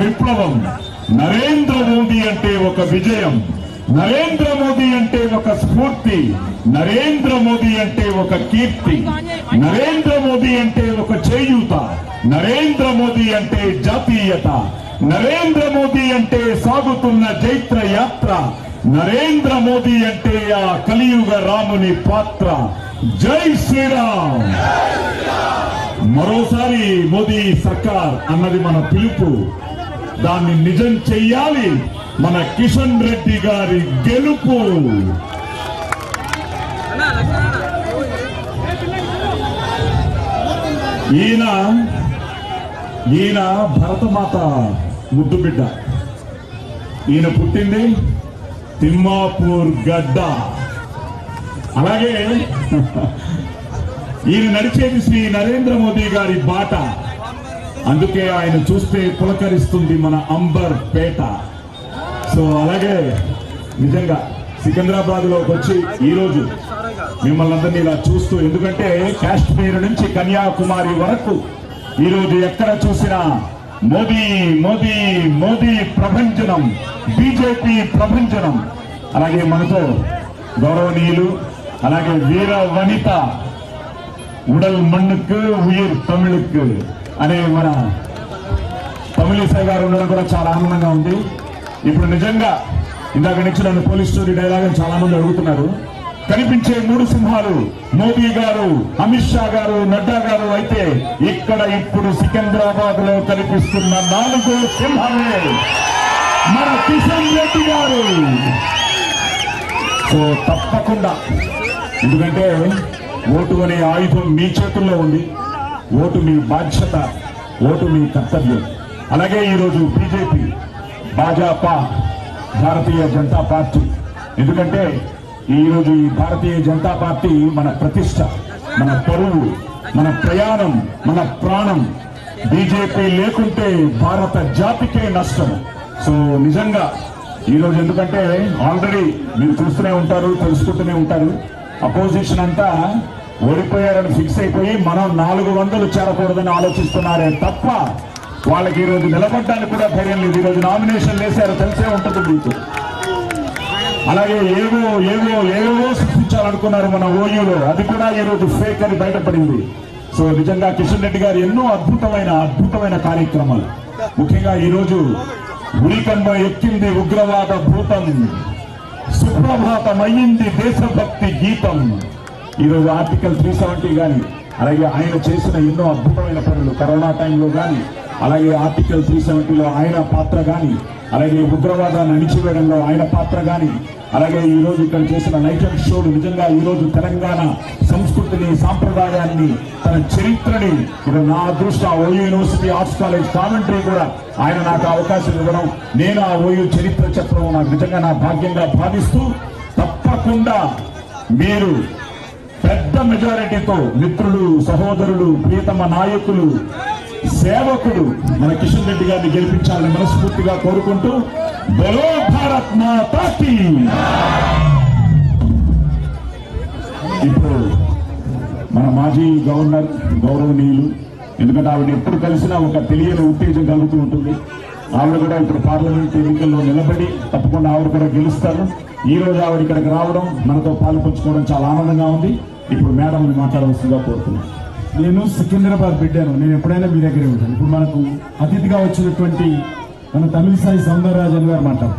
విప్లవం. నరేంద్ర మోదీ అంటే ఒక విజయం, నరేంద్ర మోదీ అంటే ఒక స్ఫూర్తి, నరేంద్ర మోదీ అంటే ఒక కీర్తి, నరేంద్ర మోదీ అంటే ఒక చేయూత, నరేంద్ర మోదీ అంటే జాతీయత, నరేంద్ర మోదీ అంటే సాగుతున్న జైత్ర యాత్ర, నరేంద్ర మోదీ అంటే ఆ కలియుగ రాముని పాత్ర. జై శ్రీరామ్. మరోసారి మోదీ సర్కార్ అన్నది మన పిలుపు. దాన్ని నిజం చెయ్యాలి. మన కిషన్ రెడ్డి గారి గెలుపు. ఈయన భరతమాత ముద్దు బిడ్డ. ఈయన పుట్టింది తిమ్మాపూర్ గడ్డ. అలాగే ఈయన నడిచేది శ్రీ నరేంద్ర మోదీ గారి బాట. అందుకే ఆయన చూస్తే పులకరిస్తుంది మన అంబర్ పేట. సో అలాగే నిజంగా సికింద్రాబాద్ లోకి వచ్చి ఈరోజు మిమ్మల్ని అందరినీ ఇలా చూస్తూ, ఎందుకంటే కాశ్మీర్ నుంచి కన్యాకుమారి వరకు ఈరోజు ఎక్కడ చూసినా మోదీ మోదీ మోదీ ప్రభంజనం, బీజేపీ ప్రభంజనం. అలాగే మనతో గౌరవనీయులు, అలాగే వీర వనిత ఉడల్ మన్నుకు ఉయిర్ తమిళకు అనే మన తమిళిసై గారు ఉండడం కూడా చాలా ఆనందంగా ఉంది. ఇప్పుడు నిజంగా ఇందాక నుంచి నన్ను పోలీస్ స్టోరీ డైలాగ్ అని చాలా మంది అడుగుతున్నారు. కనిపించే మూడు సింహాలు మోదీ గారు, అమిత్ షా గారు, నడ్డా గారు అయితే ఇక్కడ ఇప్పుడు సికింద్రాబాద్ లో కనిపిస్తున్న 4 సింహాలే మన కిషన్ రెడ్డి గారు. సో తప్పకుండా, ఎందుకంటే ఓటు అనే ఆయుధం మీ చేతుల్లో ఉంది. ఓటు మీ బాధ్యత, ఓటు మీ కర్తవ్యం. అలాగే ఈరోజు బీజేపీ, భాజపా, భారతీయ జనతా పార్టీ, ఎందుకంటే ఈరోజు ఈ భారతీయ జనతా పార్టీ మన ప్రతిష్ట, మన పరువు, మన ప్రయాణం, మన ప్రాణం. బీజేపీ లేకుంటే భారత జాతికే నష్టం. సో నిజంగా ఈరోజు ఎందుకంటే ఆల్రెడీ మీరు చూస్తూనే ఉంటారు, తెలుసుకుంటూనే ఉంటారు, అపోజిషన్ అంతా ఓడిపోయారని ఫిక్స్ అయిపోయి మనం 400 చేరకూడదని ఆలోచిస్తున్నారే తప్ప వాళ్ళకి ఈరోజు నిలబడ్డానికి కూడా ధైర్యం లేదు. ఈరోజు నామినేషన్ వేశారు, తెలిసే ఉంటుంది మీకు. అలాగే ఏవో ఏవో ఏవో సృష్టించాలనుకున్నారు మన ఓయూలో, అది కూడా ఈరోజు ఫేక్ అని బయటపడింది. సో నిజంగా కిషన్ రెడ్డి గారు ఎన్నో అద్భుతమైన కార్యక్రమాలు. ముఖ్యంగా ఈరోజు ఉరికంబ ఎక్కింది ఉగ్రవాద భూతం, సుప్రభాతమయ్యింది దేశభక్తి గీతం. ఈరోజు ఆర్టికల్ 370 కానీ, అలాగే ఆయన చేసిన ఎన్నో అద్భుతమైన పనులు కరోనా టైంలో కానీ, అలాగే ఆర్టికల్ 370లో ఆయన పాత్ర కానీ, అలాగే ఉగ్రవాదాన్ని అణిచివేయడంలో ఆయన పాత్ర కానీ, అలాగే ఈరోజు ఇక్కడ చేసిన నైట్ అండ్ షోలు నిజంగా ఈరోజు తెలంగాణ సంస్కృతిని, సాంప్రదాయాన్ని, తన చరిత్రని, ఇప్పుడు నా అదృష్టం OU university arts college commentary కూడా ఆయన నాకు అవకాశం ఇవ్వడం, నేను ఆ ఓయూ చరిత్ర చెప్పడం నాకు నిజంగా నా భాగ్యంగా భావిస్తూ, తప్పకుండా మీరు పెద్ద మెజారిటీతో మిత్రులు, సహోదరులు, ప్రియతమ నాయకులు, సేవకుడు మన కిషన్ రెడ్డి గారిని గెలిపించాలని మనస్ఫూర్తిగా కోరుకుంటూ, బలో భారత్ మాతా కీ. ఇప్పుడు మన మాజీ గవర్నర్ గౌరవనీయులు, ఎందుకంటే ఆవిడ ఎప్పుడు కలిసినా ఒక తెలియని ఉత్తేజం కలుగుతూ ఉంటుంది. ఆవిడ కూడా ఇప్పుడు పార్లమెంట్ ఎన్నికల్లో నిలబడి తప్పకుండా ఆవిడ కూడా గెలుస్తారు. ఈ రోజు ఆవిడ ఇక్కడికి రావడం, మనతో పాలు పంచుకోవడం చాలా ఆనందంగా ఉంది. ఇప్పుడు మేడంని మాట్లాడవలసిందిగా కోరుతున్నాను. నేను సికింద్రాబాద్ బిడ్డాను, నేను ఎప్పుడైనా మీ దగ్గరే ఉంటాను. ఇప్పుడు మనకు అతిథిగా వచ్చినటువంటి మన తమిళిసై సౌందరరాజన్ గారు మాట్లాడు.